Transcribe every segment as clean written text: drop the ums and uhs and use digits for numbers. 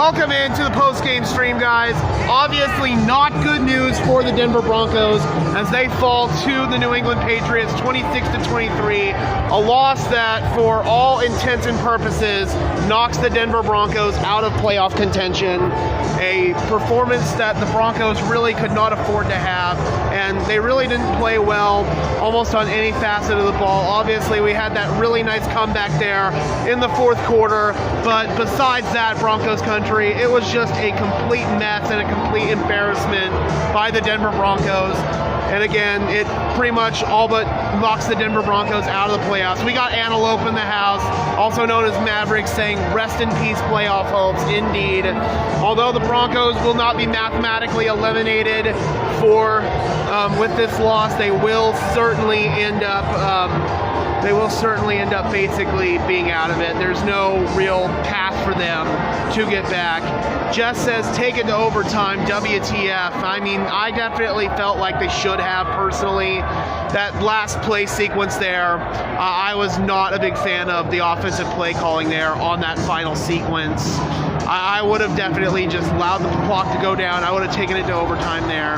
Welcome into the post-game stream, guys. Obviously not good news for the Denver Broncos as they fall to the New England Patriots 26-23. A loss that, for all intents and purposes, knocks the Denver Broncos out of playoff contention. A performance that the Broncos really could not afford to have, and they really didn't play well almost on any facet of the ball. Obviously, we had that really nice comeback there in the fourth quarter, but besides that, Broncos country, it was just a complete mess and a complete embarrassment by the Denver Broncos. And again, it pretty much all but knocks the Denver Broncos out of the playoffs. We got Antelope in the house, also known as Mavericks, saying rest in peace playoff hopes, indeed. Although the Broncos will not be mathematically eliminated with this loss, they will certainly end up basically being out of it. There's no real path for them to get back. Jess says, take it to overtime, WTF. I mean, I definitely felt like they should have, personally. That last play sequence there, I was not a big fan of the offensive play calling there on that final sequence. I would have definitely just allowed the clock to go down. I would have taken it to overtime there.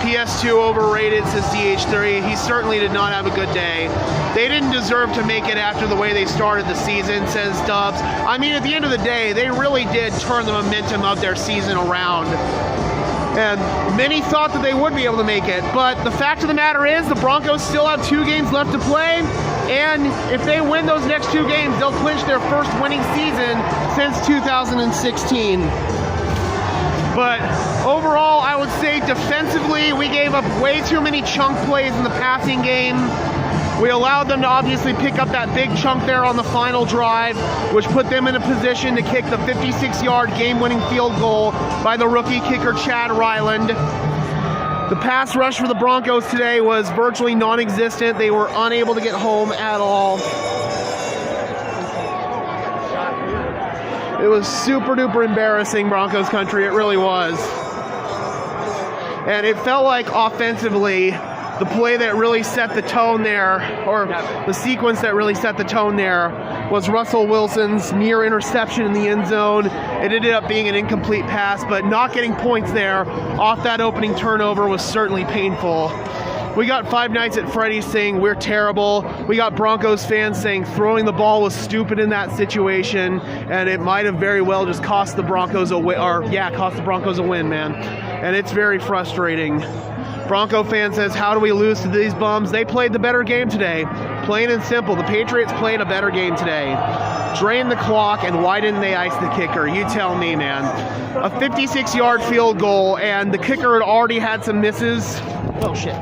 PS2 overrated, says DH3. He certainly did not have a good day. They didn't deserve to make it after the way they started the season, says Dubs. I mean, at the end of the day, they really did turn the momentum of their season around. And many thought that they would be able to make it. But the fact of the matter is, the Broncos still have 2 games left to play. And if they win those next 2 games, they'll clinch their first winning season since 2016. But overall, I would say defensively, we gave up way too many chunk plays in the passing game. We allowed them to obviously pick up that big chunk there on the final drive, which put them in a position to kick the 56-yard game-winning field goal by the rookie kicker Chad Ryland. The pass rush for the Broncos today was virtually non-existent. They were unable to get home at all. It was super duper embarrassing, Broncos country. It really was. And it felt like offensively, the play that really set the tone there, or the sequence that really set the tone there, was Russell Wilson's near interception in the end zone. It ended up being an incomplete pass, but not getting points there off that opening turnover was certainly painful. We got Five Nights at Freddy's saying we're terrible. We got Broncos fans saying throwing the ball was stupid in that situation, and it might have very well just cost the Broncos a win, man. And it's very frustrating. Bronco fan says, how do we lose to these bums? They played the better game today. Plain and simple, the Patriots played a better game today. Drain the clock, and why didn't they ice the kicker? You tell me, man. A 56-yard field goal, and the kicker had already had some misses. Oh, shit.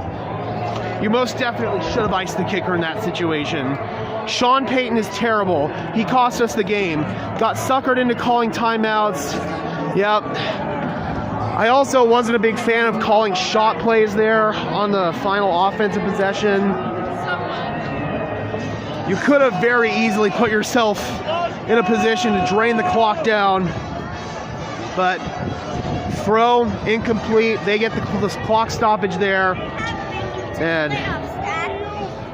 You most definitely should have iced the kicker in that situation. Sean Payton is terrible. He cost us the game. Got suckered into calling timeouts. Yep. I also wasn't a big fan of calling shot plays there on the final offensive possession. You could have very easily put yourself in a position to drain the clock down. But throw, incomplete. They get the clock stoppage there. And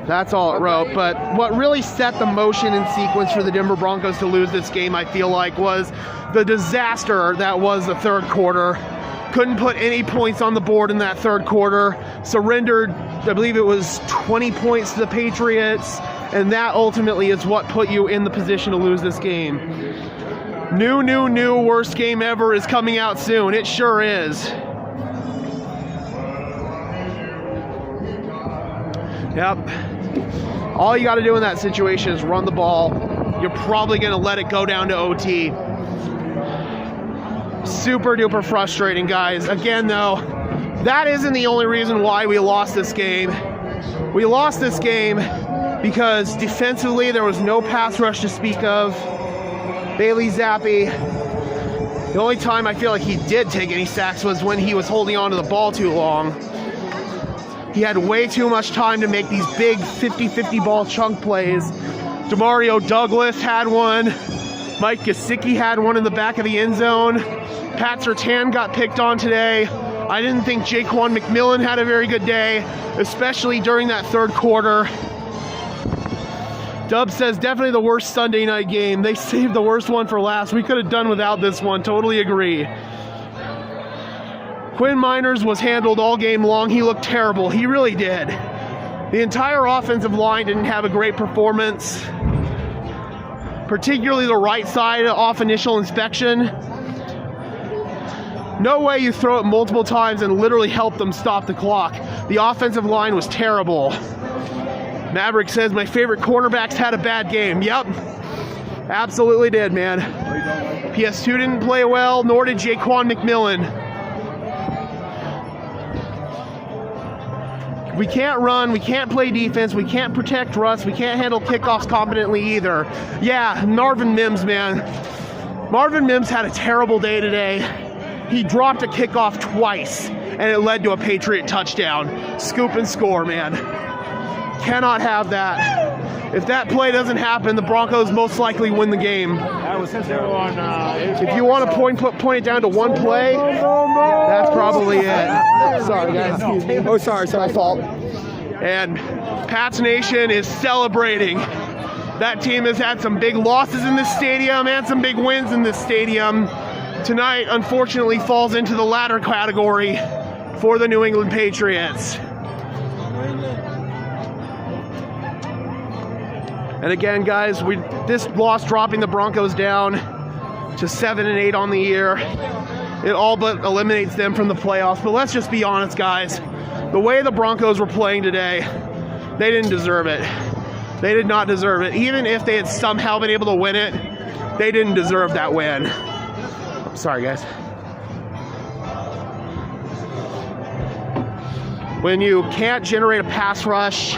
that's all it wrote. But what really set the motion and sequence for the Denver Broncos to lose this game, I feel like, was the disaster that was the third quarter. Couldn't put any points on the board in that third quarter. Surrendered, I believe it was 20 points to the Patriots. And that ultimately is what put you in the position to lose this game. New worst game ever is coming out soon. It sure is. Yep. All you got to do in that situation is run the ball. You're probably going to let it go down to OT. Super duper frustrating, guys. Again, though, that isn't the only reason why we lost this game. We lost this game because defensively there was no pass rush to speak of. Bailey Zappi, the only time I feel like he did take any sacks was when he was holding on to the ball too long. He had way too much time to make these big 50-50 ball chunk plays. Demario Douglas had one. Mike Gesicki had one in the back of the end zone. Pat Surtain got picked on today. I didn't think Jaquan McMillan had a very good day, especially during that third quarter. Dub says definitely the worst Sunday night game. They saved the worst one for last. We could have done without this one. Totally agree. Quinn Miners was handled all game long. He looked terrible. He really did. The entire offensive line didn't have a great performance, particularly the right side off initial inspection. No way you throw it multiple times and literally help them stop the clock. The offensive line was terrible. Maverick says, my favorite cornerbacks had a bad game. Yep, absolutely did, man. PS2 didn't play well, nor did Jaquan McMillan. We can't run, we can't play defense, we can't protect Russ, we can't handle kickoffs competently either. Yeah, Marvin Mims, man. Marvin Mims had a terrible day today. He dropped a kickoff twice, and it led to a Patriot touchdown. Scoop and score, man. Cannot have that. If that play doesn't happen, the Broncos most likely win the game. If you want to point it down to one play, that's probably it. Sorry, guys. Oh, sorry, it's my fault. And Pats Nation is celebrating. That team has had some big losses in this stadium and some big wins in this stadium. Tonight, unfortunately, falls into the latter category for the New England Patriots. And again, guys, this loss dropping the Broncos down to 7-8 on the year. It all but eliminates them from the playoffs. But let's just be honest, guys. The way the Broncos were playing today, they didn't deserve it. They did not deserve it. Even if they had somehow been able to win it, they didn't deserve that win. Sorry, guys. When you can't generate a pass rush,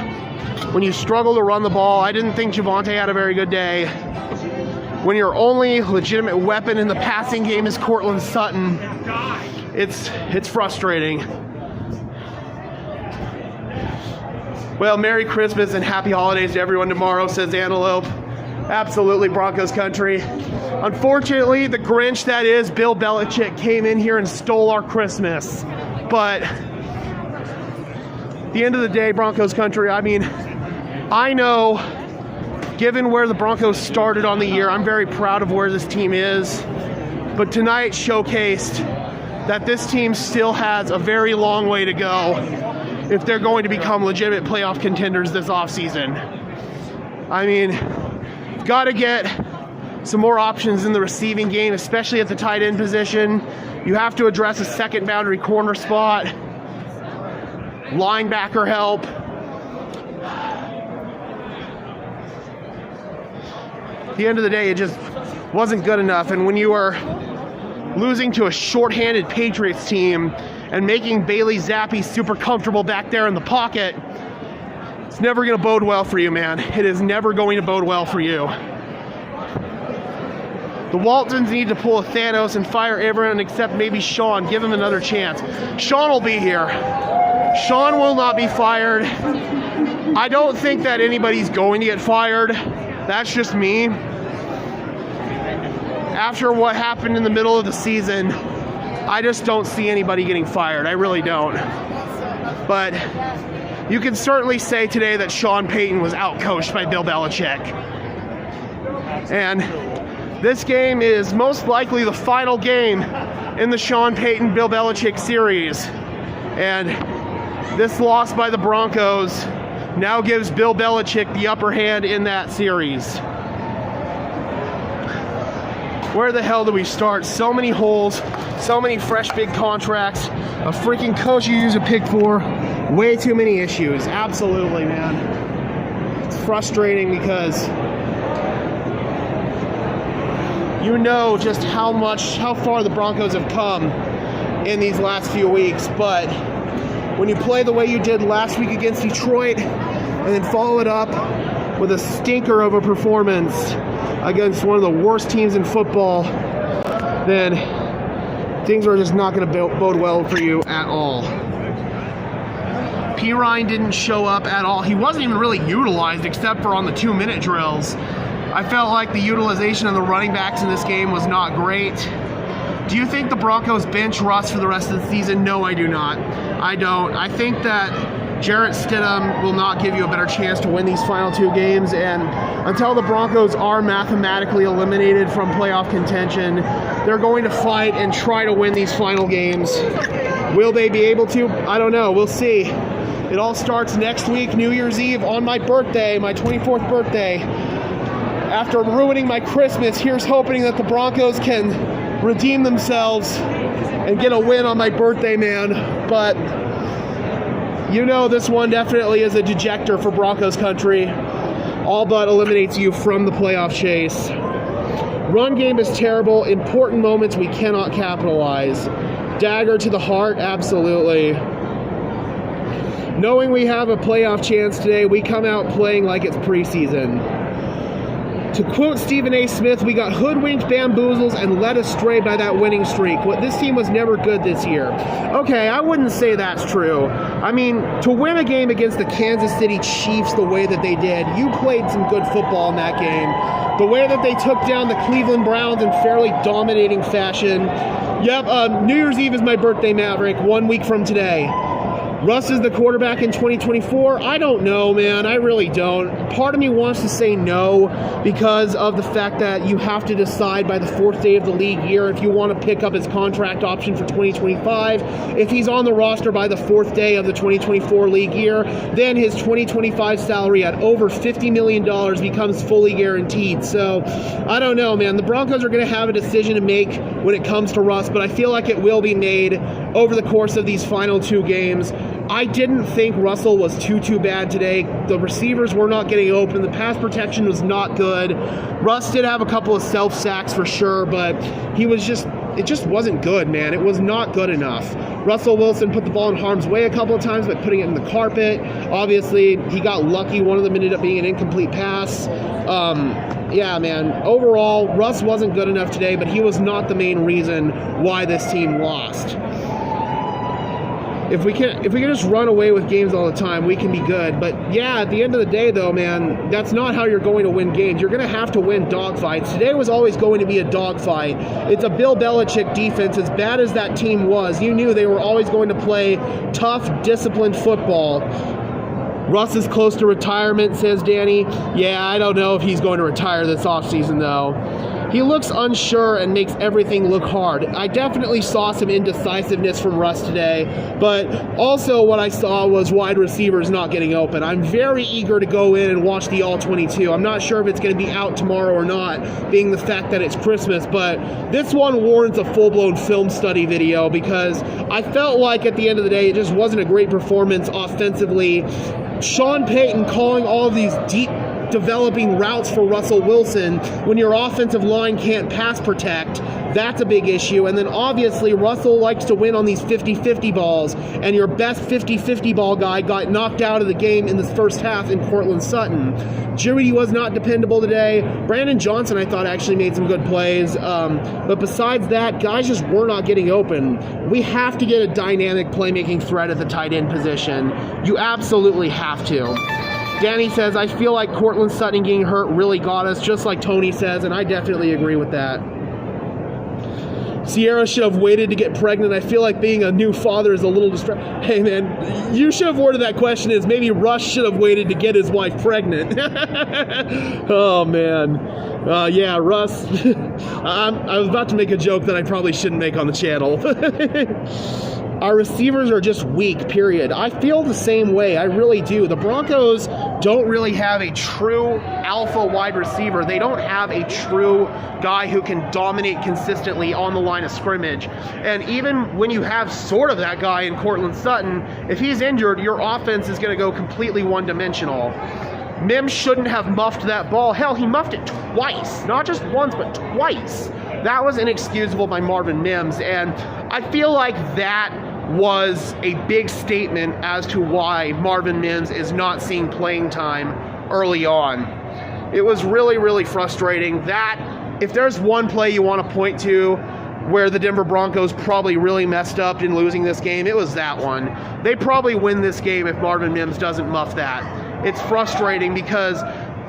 when you struggle to run the ball, I didn't think Javonte had a very good day. When your only legitimate weapon in the passing game is Cortland Sutton, it's frustrating. Well, Merry Christmas and Happy Holidays to everyone tomorrow, says Antelope. Absolutely, Broncos country. Unfortunately, the Grinch that is Bill Belichick came in here and stole our Christmas. But at the end of the day, Broncos country, I mean, I know, given where the Broncos started on the year, I'm very proud of where this team is. But tonight showcased that this team still has a very long way to go if they're going to become legitimate playoff contenders this offseason. I mean, got to get some more options in the receiving game, especially at the tight end position. You have to address a second boundary corner spot, linebacker help. At the end of the day, it just wasn't good enough. And when you are losing to a shorthanded Patriots team and making Bailey Zappi super comfortable back there in the pocket, it's never going to bode well for you, man. It is never going to bode well for you. The Waltons need to pull a Thanos and fire everyone except maybe Sean. Give him another chance. Sean will be here. Sean will not be fired. I don't think that anybody's going to get fired. That's just me. After what happened in the middle of the season, I just don't see anybody getting fired. I really don't. But you can certainly say today that Sean Payton was outcoached by Bill Belichick. And this game is most likely the final game in the Sean Payton-Bill Belichick series. And this loss by the Broncos now gives Bill Belichick the upper hand in that series. Where the hell do we start? So many holes, so many fresh big contracts, a freaking coach you use a pick for, way too many issues. Absolutely, man. It's frustrating because you know just how far the Broncos have come in these last few weeks, but when you play the way you did last week against Detroit and then follow it up with a stinker of a performance against one of the worst teams in football, then things are just not going to bode well for you at all. P. Ryan didn't show up at all. He wasn't even really utilized except for on the 2-minute drills. I felt like the utilization of the running backs in this game was not great. Do you think the Broncos bench Russ for the rest of the season? No, I do not. I don't. I think that Jarrett Stidham will not give you a better chance to win these final two games, and until the Broncos are mathematically eliminated from playoff contention, they're going to fight and try to win these final games. Will they be able to? I don't know. We'll see. It all starts next week, New Year's Eve, on my birthday, my 24th birthday. After ruining my Christmas, here's hoping that the Broncos can redeem themselves and get a win on my birthday, man. But you know this one definitely is a dejector for Broncos country. All but eliminates you from the playoff chase. Run game is terrible. Important moments we cannot capitalize. Dagger to the heart, absolutely. Knowing we have a playoff chance today, we come out playing like it's preseason. To quote Stephen A. Smith, we got hoodwinked, bamboozles, and led astray by that winning streak. This team was never good this year. Okay, I wouldn't say that's true. I mean, to win a game against the Kansas City Chiefs the way that they did, you played some good football in that game. The way that they took down the Cleveland Browns in fairly dominating fashion. Yep, New Year's Eve is my birthday, Maverick, 1 week from today. Russ is the quarterback in 2024. I don't know, man. I really don't. Part of me wants to say no because of the fact that you have to decide by the 4th day of the league year if you want to pick up his contract option for 2025. If he's on the roster by the 4th day of the 2024 league year, then his 2025 salary at over $50 million becomes fully guaranteed. So, I don't know, man. The Broncos are going to have a decision to make when it comes to Russ, but I feel like it will be made over the course of these final 2 games. I didn't think Russell was too bad today. The receivers were not getting open. The pass protection was not good. Russ did have a couple of self-sacks for sure, but it just wasn't good, man. It was not good enough. Russell Wilson put the ball in harm's way a couple of times by putting it in the carpet. Obviously, he got lucky. One of them ended up being an incomplete pass. Yeah, man. Overall, Russ wasn't good enough today, but he was not the main reason why this team lost. If we can just run away with games all the time, we can be good. But yeah, at the end of the day, though, man, that's not how you're going to win games. You're going to have to win dogfights. Today was always going to be a dogfight. It's a Bill Belichick defense. As bad as that team was, you knew they were always going to play tough, disciplined football. Russ is close to retirement, says Danny. Yeah, I don't know if he's going to retire this offseason, though. He looks unsure and makes everything look hard. I definitely saw some indecisiveness from Russ today, but also what I saw was wide receivers not getting open. I'm very eager to go in and watch the All-22. I'm not sure if it's going to be out tomorrow or not, being the fact that it's Christmas, but this one warrants a full-blown film study video because I felt like at the end of the day, it just wasn't a great performance offensively. Sean Payton calling all of these deep developing routes for Russell Wilson when your offensive line can't pass protect, that's a big issue. And then obviously Russell likes to win on these 50-50 balls, and your best 50-50 ball guy got knocked out of the game in the first half in Cortland Sutton. Judy was not dependable today. Brandon Johnson, I thought, actually made some good plays. But besides that, guys just were not getting open. We have to get a dynamic playmaking threat at the tight end position. You absolutely have to. Danny says, I feel like Cortland Sutton getting hurt really got us, just like Tony says, and I definitely agree with that. Sierra should have waited to get pregnant. I feel like being a new father is a little distracting. Hey, man, you should have worded that question as maybe Russ should have waited to get his wife pregnant. Oh, man. Yeah, Russ. I was about to make a joke that I probably shouldn't make on the channel. Our receivers are just weak, period. I feel the same way. I really do. The Broncos don't really have a true alpha wide receiver. They don't have a true guy who can dominate consistently on the line of scrimmage. And even when you have sort of that guy in Cortland Sutton, if he's injured, your offense is going to go completely one-dimensional. Mims shouldn't have muffed that ball. Hell, he muffed it twice. Not just once, but twice. That was inexcusable by Marvin Mims. And I feel like that was a big statement as to why Marvin Mims is not seeing playing time early on. It was really, really frustrating. That, if there's one play you want to point to where the Denver Broncos probably really messed up in losing this game, it was that one. They probably win this game if Marvin Mims doesn't muff that. It's frustrating because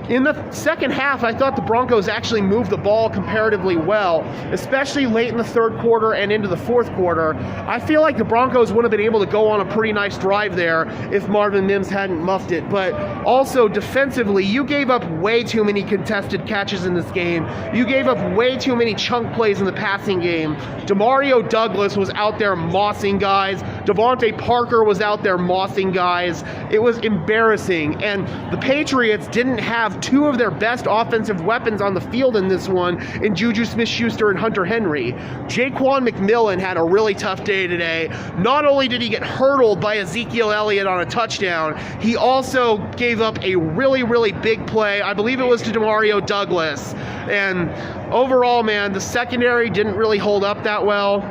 In the second half, I thought the Broncos actually moved the ball comparatively well, especially late in the third quarter and into the fourth quarter. I feel like the Broncos would have been able to go on a pretty nice drive there if Marvin Mims hadn't muffed it. But also defensively, you gave up way too many contested catches in this game. You gave up way too many chunk plays in the passing game. Demario Douglas was out there mossing guys. Devontae Parker was out there mossing guys. It was embarrassing. And the Patriots didn't have two of their best offensive weapons on the field in this one in Juju Smith-Schuster and Hunter Henry. Jaquan McMillan had a really tough day today. Not only did he get hurdled by Ezekiel Elliott on a touchdown, he also gave up a really, really big play. I believe it was to Demario Douglas. And overall, man, the secondary didn't really hold up that well.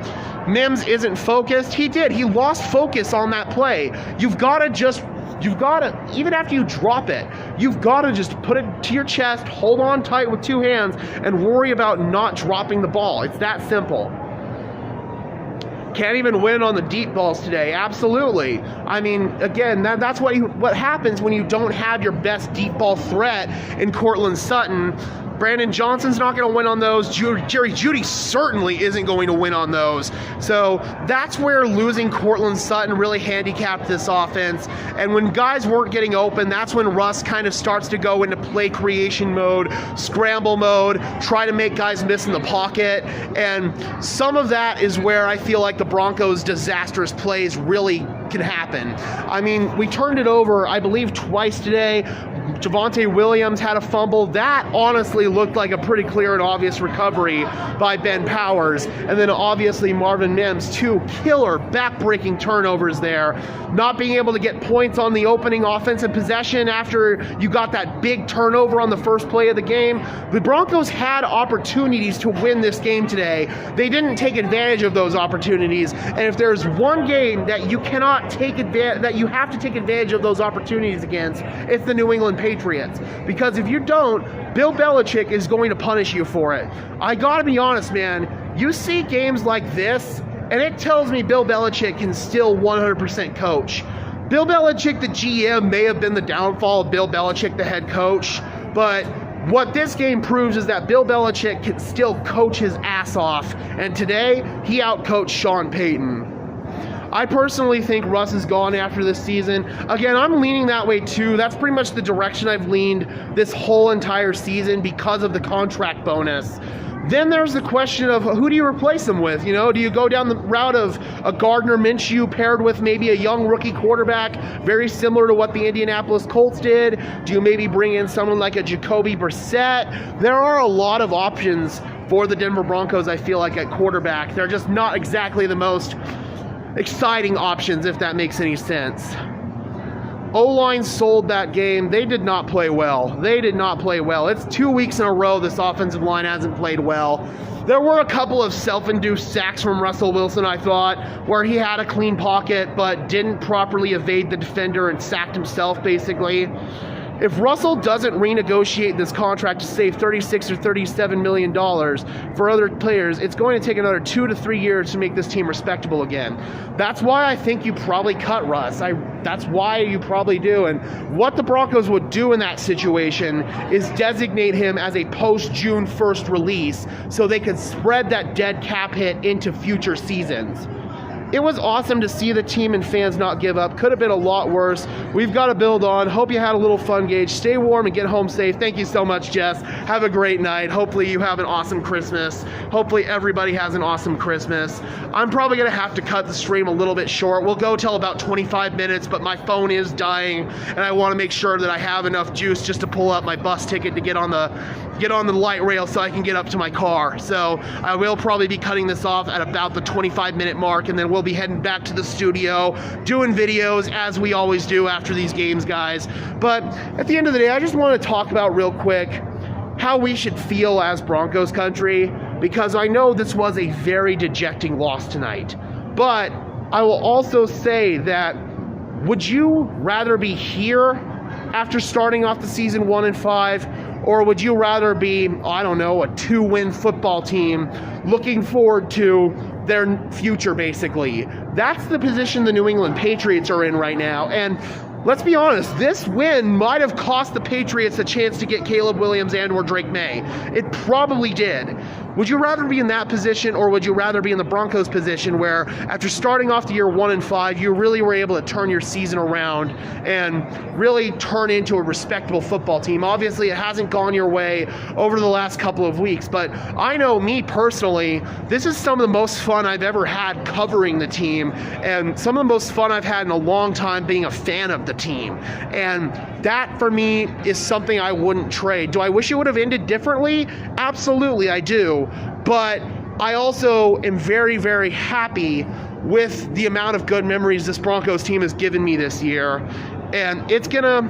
Mims isn't focused. He lost focus on that play. You've got to, even after you drop it, you've got to just put it to your chest, hold on tight with two hands, and worry about not dropping the ball. It's that simple. Can't even win on the deep balls today. Absolutely. I mean, again, that's what happens when you don't have your best deep ball threat in Courtland Sutton. Brandon Johnson's not going to win on those. Jerry Jeudy certainly isn't going to win on those. So that's where losing Courtland Sutton really handicapped this offense. And when guys weren't getting open, that's when Russ kind of starts to go into play creation mode, scramble mode, try to make guys miss in the pocket. And some of that is where I feel like the Broncos' disastrous plays really can happen. I mean, we turned it over, I believe, twice today. Javonte Williams had a fumble. That honestly looked like a pretty clear and obvious recovery by Ben Powers. And then obviously Marvin Mims, two killer back-breaking turnovers there. Not being able to get points on the opening offensive possession after you got that big turnover on the first play of the game. The Broncos had opportunities to win this game today. They didn't take advantage of those opportunities. And if there's one game that you cannot take advantage, that you have to take advantage of those opportunities against, it's the New England Patriots. Because if you don't, Bill Belichick is going to punish you for it. I gotta be honest, man. You see games like this, and it tells me Bill Belichick can still 100% coach. Bill Belichick, the GM, may have been the downfall of Bill Belichick, the head coach, but what this game proves is that Bill Belichick can still coach his ass off, and today he outcoached Sean Payton. I personally think Russ is gone after this season. Again, I'm leaning that way too. That's pretty much the direction I've leaned this whole entire season because of the contract bonus. Then there's the question of who do you replace him with? You know, do you go down the route of a Gardner Minshew paired with maybe a young rookie quarterback, very similar to what the Indianapolis Colts did? Do you maybe bring in someone like a Jacoby Brissett? There are a lot of options for the Denver Broncos, I feel like, at quarterback. They're just not exactly the most exciting options, if that makes any sense. O-line sold that game. They did not play well. It's 2 weeks in a row this offensive line hasn't played well. There were a couple of self-induced sacks from Russell Wilson, I thought, where he had a clean pocket but didn't properly evade the defender and sacked himself, basically. If Russell doesn't renegotiate this contract to save $36 or $37 million for other players, it's going to take another 2 to 3 years to make this team respectable again. That's why I think you probably cut Russ. That's why you probably do. And what the Broncos would do in that situation is designate him as a post-June 1st release so they could spread that dead cap hit into future seasons. It was awesome to see the team and fans not give up. Could have been a lot worse. We've got to build on. Hope you had a little fun, Gage. Stay warm and get home safe. Thank you so much, Jess. Have a great night. Hopefully you have an awesome Christmas. Hopefully everybody has an awesome Christmas. I'm probably going to have to cut the stream a little bit short. We'll go till about 25 minutes, but my phone is dying, and I want to make sure that I have enough juice just to pull up my bus ticket to get on the light rail so I can get up to my car. So I will probably be cutting this off at about the 25-minute mark, and then we'll be heading back to the studio, doing videos as we always do after these games, guys. But at the end of the day, I just want to talk about real quick how we should feel as Broncos country, because I know this was a very dejecting loss tonight. But I will also say that, would you rather be here after starting off the season 1-5, or would you rather be, I don't know, a 2-win football team looking forward to their future, basically? That's the position the New England Patriots are in right now. And let's be honest, this win might have cost the Patriots a chance to get Caleb Williams and or Drake May. It probably did. Would you rather be in that position, or would you rather be in the Broncos position where after starting off the year 1-5, you really were able to turn your season around and really turn into a respectable football team? Obviously, it hasn't gone your way over the last couple of weeks, but I know me personally, this is some of the most fun I've ever had covering the team, and some of the most fun I've had in a long time being a fan of the team. And that, for me, is something I wouldn't trade. Do I wish it would have ended differently? Absolutely, I do. But I also am very, very happy with the amount of good memories this Broncos team has given me this year. And it's gonna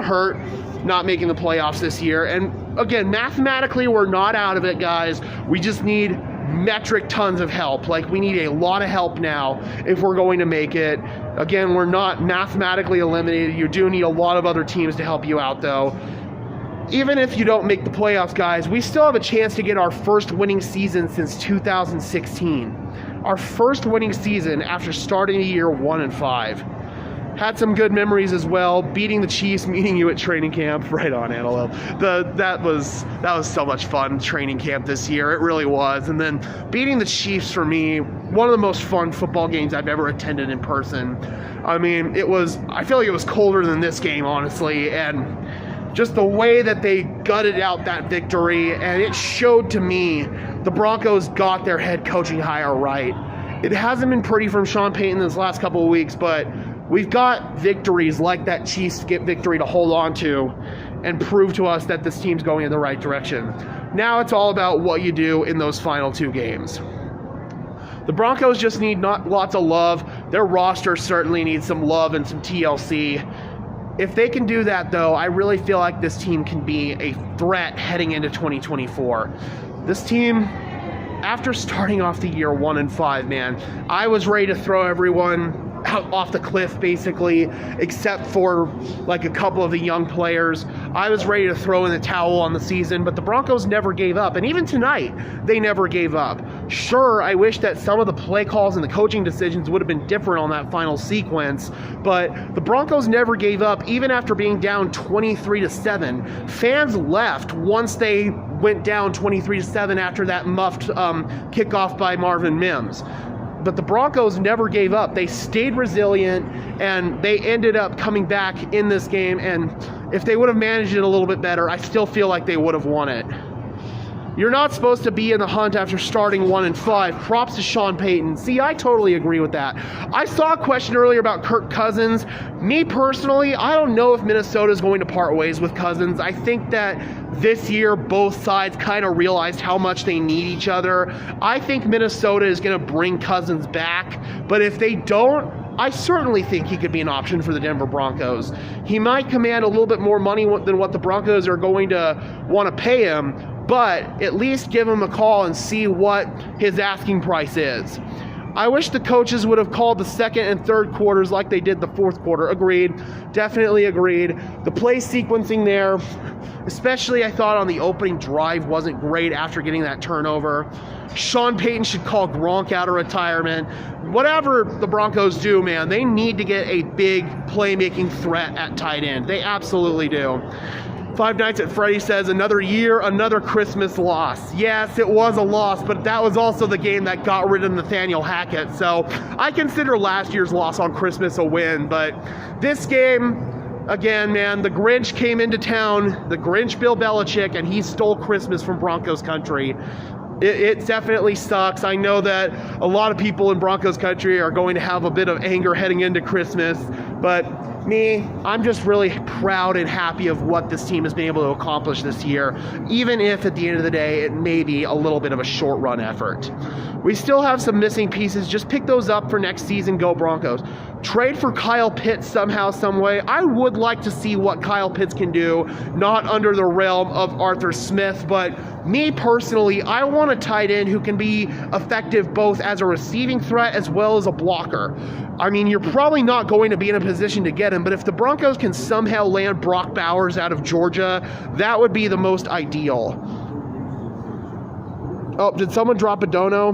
hurt not making the playoffs this year. And again, mathematically, we're not out of it, guys. We just need metric tons of help. Like, we need a lot of help now if we're going to make it. Again, we're not mathematically eliminated. You do need a lot of other teams to help you out, though. Even if you don't make the playoffs, guys, we still have a chance to get our first winning season since 2016. Our first winning season after starting the year 1-5. Had some good memories as well, beating the Chiefs, meeting you at training camp. Right on, Antelope. That was so much fun, training camp this year. It really was. And then beating the Chiefs, for me, one of the most fun football games I've ever attended in person. I mean, I feel like it was colder than this game, honestly, and just the way that they gutted out that victory, and it showed to me the Broncos got their head coaching hire right. It hasn't been pretty from Sean Payton this last couple of weeks, but we've got victories like that Chiefs victory to hold on to and prove to us that this team's going in the right direction. Now it's all about what you do in those final two games. The Broncos just need lots of love. Their roster certainly needs some love and some TLC. If they can do that, though, I really feel like this team can be a threat heading into 2024. This team, after starting off the year 1-5, man, I was ready to throw everyone out off the cliff, basically, except for like a couple of the young players. I was ready to throw in the towel on the season, but the Broncos never gave up. And even tonight, they never gave up. Sure, I wish that some of the play calls and the coaching decisions would have been different on that final sequence, but the Broncos never gave up, even after being down 23-7. Fans left once they went down 23-7 after that muffed kickoff by Marvin Mims. But the Broncos never gave up. They stayed resilient, and they ended up coming back in this game. And if they would have managed it a little bit better, I still feel like they would have won it. You're not supposed to be in the hunt after starting 1-5. Props to Sean Payton. See, I totally agree with that. I saw a question earlier about Kirk Cousins. Me personally, I don't know if Minnesota is going to part ways with Cousins. I think that this year both sides kind of realized how much they need each other. I think Minnesota is going to bring Cousins back, but if they don't, I certainly think he could be an option for the Denver Broncos. He might command a little bit more money than what the Broncos are going to want to pay him, but at least give him a call and see what his asking price is. I wish the coaches would have called the second and third quarters like they did the fourth quarter. Agreed. Definitely agreed. The play sequencing there, especially I thought on the opening drive, wasn't great after getting that turnover. Sean Payton should call Gronk out of retirement. Whatever the Broncos do, man, they need to get a big playmaking threat at tight end. They absolutely do. Five Nights at Freddy's says, another year, another Christmas loss. Yes, it was a loss, but that was also the game that got rid of Nathaniel Hackett. So I consider last year's loss on Christmas a win. But this game, again, man, the Grinch came into town, the Grinch Bill Belichick, and he stole Christmas from Broncos country. It definitely sucks. I know that a lot of people in Broncos country are going to have a bit of anger heading into Christmas, but me, I'm just really proud and happy of what this team has been able to accomplish this year, even if at the end of the day it may be a little bit of a short run effort. We still have some missing pieces. Just pick those up for next season. Go Broncos. Trade for Kyle Pitts somehow, some way. I would like to see what Kyle Pitts can do, not under the realm of Arthur Smith, but me personally, I want a tight end who can be effective both as a receiving threat as well as a blocker. I mean, you're probably not going to be in a position to get him, but if the Broncos can somehow land Brock Bowers out of Georgia, that would be the most ideal. Oh, did someone drop a dono?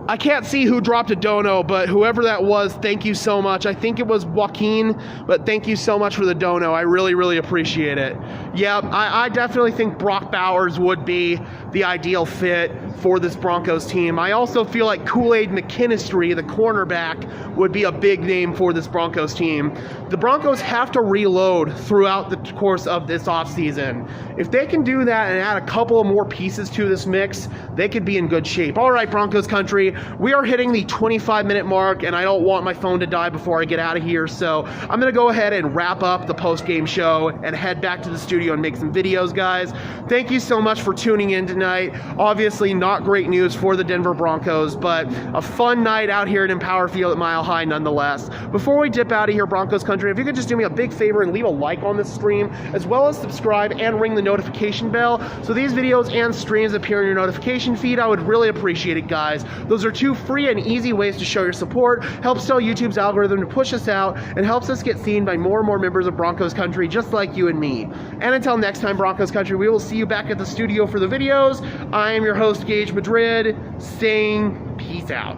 I can't see who dropped a dono, but whoever that was, thank you so much. I think it was Joaquin, but thank you so much for the dono. I really, really appreciate it. Yeah, I definitely think Brock Bowers would be the ideal fit for this Broncos team. I also feel like Kool-Aid McKinstry, the cornerback, would be a big name for this Broncos team. The Broncos have to reload throughout the course of this offseason. If they can do that and add a couple of more pieces to this mix, they could be in good shape. All right, Broncos country, we are hitting the 25-minute mark, and I don't want my phone to die before I get out of here, so I'm going to go ahead and wrap up the post-game show and head back to the studio and make some videos, guys. Thank you so much for tuning in tonight. Obviously, not great news for the Denver Broncos, but a fun night out here at Empower Field at Mile High nonetheless. Before we dip out of here, Broncos country, if you could just do me a big favor and leave a like on this stream, as well as subscribe and ring the notification bell so these videos and streams appear in your notification feed, I would really appreciate it, guys. Those are two free and easy ways to show your support, helps tell YouTube's algorithm to push us out, and helps us get seen by more and more members of Broncos country just like you and me. And until next time, Broncos country, we will see you back at the studio for the videos. I am your host, Gage Madrid, saying peace out.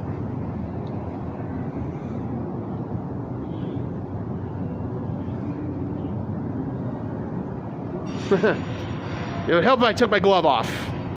It would help if I took my glove off.